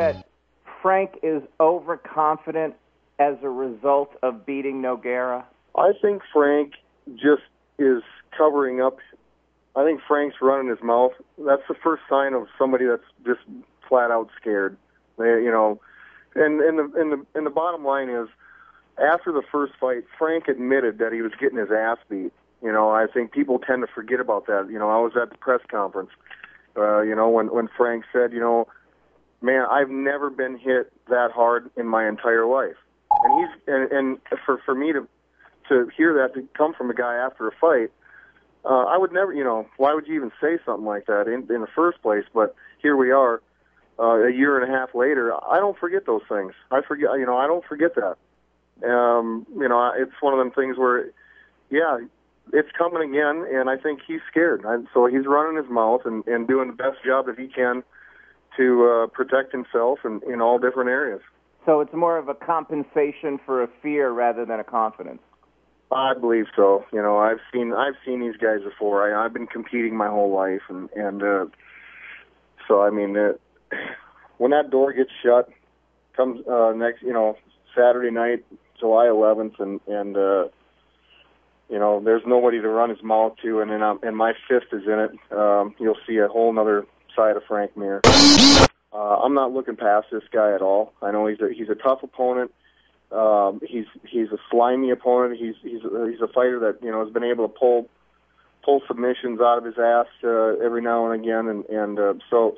that Frank is overconfident as a result of beating Nogueira? I think Frank just is covering up. I think Frank's running his mouth. That's the first sign of somebody that's just flat out scared. And the bottom line is, after the first fight, Frank admitted that he was getting his ass beat. I think people tend to forget about that. I was at the press conference, when Frank said, man, I've never been hit that hard in my entire life. And for me to hear that, to come from a guy after a fight, I would never, why would you even say something like that in the first place? But here we are, a year and a half later. I don't forget those things. I don't forget that. It's one of them things where, yeah, it's coming again, and I think he's scared. So he's running his mouth and doing the best job that he can to protect himself in all different areas. So it's more of a compensation for a fear rather than a confidence. I believe so. I've seen these guys before. I've been competing my whole life, and so I mean, when that door gets shut, comes next, Saturday night, July 11th, and there's nobody to run his mouth to, and my fist is in it. You'll see a whole other side of Frank Mir. I'm not looking past this guy at all. I know he's a tough opponent. He's a slimy opponent. He's a fighter that has been able to pull submissions out of his ass every now and again, and so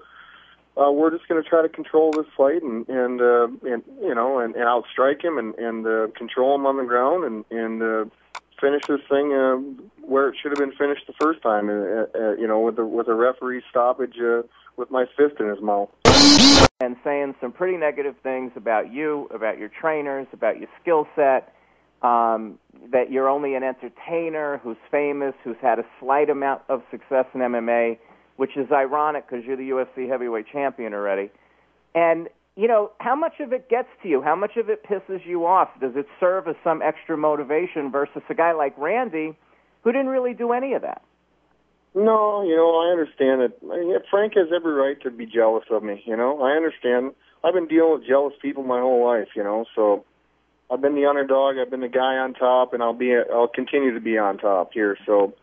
we're just going to try to control this fight and outstrike him and control him on the ground and finish this thing where it should have been finished the first time. With a referee stoppage with my fist in his mouth. And saying some pretty negative things about you, about your trainers, about your skill set, that you're only an entertainer who's famous, who's had a slight amount of success in MMA, which is ironic because you're the UFC heavyweight champion already. And, how much of it gets to you? How much of it pisses you off? Does it serve as some extra motivation versus a guy like Randy who didn't really do any of that? No, I understand it. Frank has every right to be jealous of me, I understand. I've been dealing with jealous people my whole life, so I've been the underdog, I've been the guy on top, and I'll continue to be on top here, so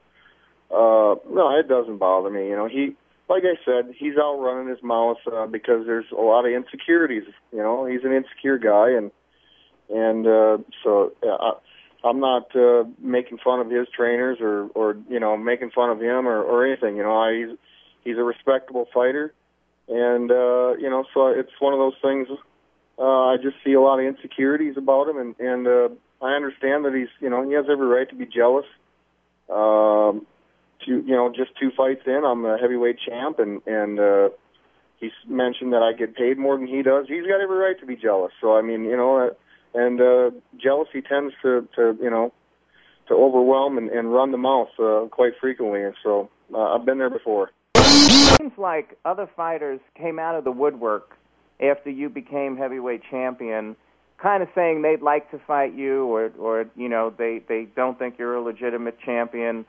no, it doesn't bother me. He, like I said, he's out running his mouth because there's a lot of insecurities, he's an insecure guy, and so I'm not making fun of his trainers or making fun of him or anything. He's a respectable fighter, and so it's one of those things. I just see a lot of insecurities about him, and I understand that he has every right to be jealous. Just 2 fights in, I'm the heavyweight champ, and he's mentioned that I get paid more than he does. He's got every right to be jealous. So I mean, and jealousy tends to overwhelm and run the mouth quite frequently, and so I've been there before. It seems like other fighters came out of the woodwork after you became heavyweight champion, kind of saying they'd like to fight you, or they don't think you're a legitimate champion.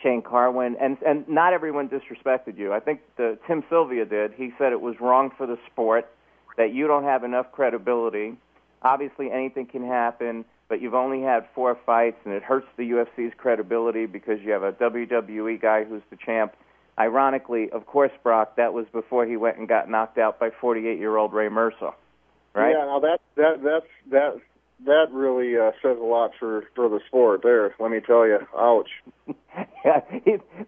Shane Carwin, and not everyone disrespected you. I think Tim Sylvia did. He said it was wrong for the sport, that you don't have enough credibility. Obviously, anything can happen, but you've only had 4 fights, and it hurts the UFC's credibility because you have a WWE guy who's the champ. Ironically, of course, Brock, that was before he went and got knocked out by 48-year-old Ray Mercer, right? Yeah, now that really says a lot for the sport there, let me tell you. Ouch. Yeah,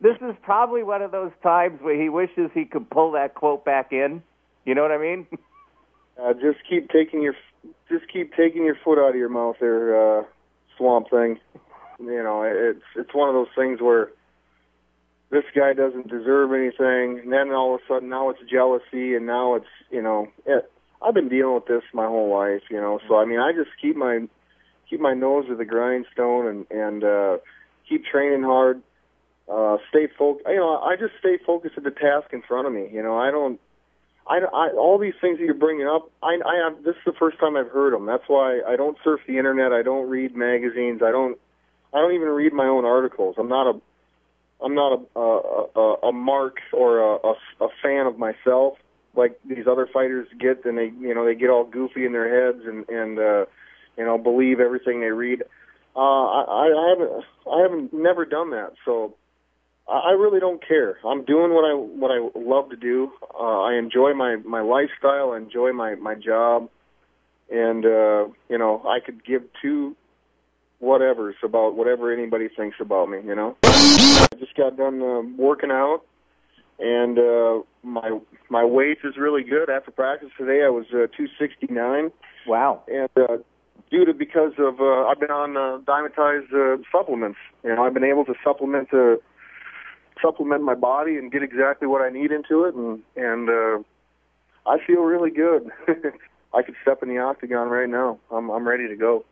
this is probably one of those times where he wishes he could pull that quote back in. You know what I mean? Just keep taking your foot out of your mouth there, Swamp Thing. It's one of those things where this guy doesn't deserve anything, and then all of a sudden now it's jealousy, and now it's I've been dealing with this my whole life, so I mean I just keep my nose to the grindstone and keep training hard, stay focused. I just stay focused at the task in front of me. I all these things that you're bringing up, this is the first time I've heard them. That's why I don't surf the internet. I don't read magazines. I don't even read my own articles. I'm not a mark or a fan of myself. like these other fighters get, and they get all goofy in their heads and believe everything they read. I haven't never done that, so I really don't care. I'm doing what I love to do. I enjoy my lifestyle. I enjoy my job, and I could give two whatevers about whatever anybody thinks about me. I just got done working out, and my weight is really good. After practice today, I was 269. Wow. And because of I've been on dimetized supplements. I've been able to supplement my body and get exactly what I need into it, and I feel really good. I could step in the octagon right now. I'm ready to go.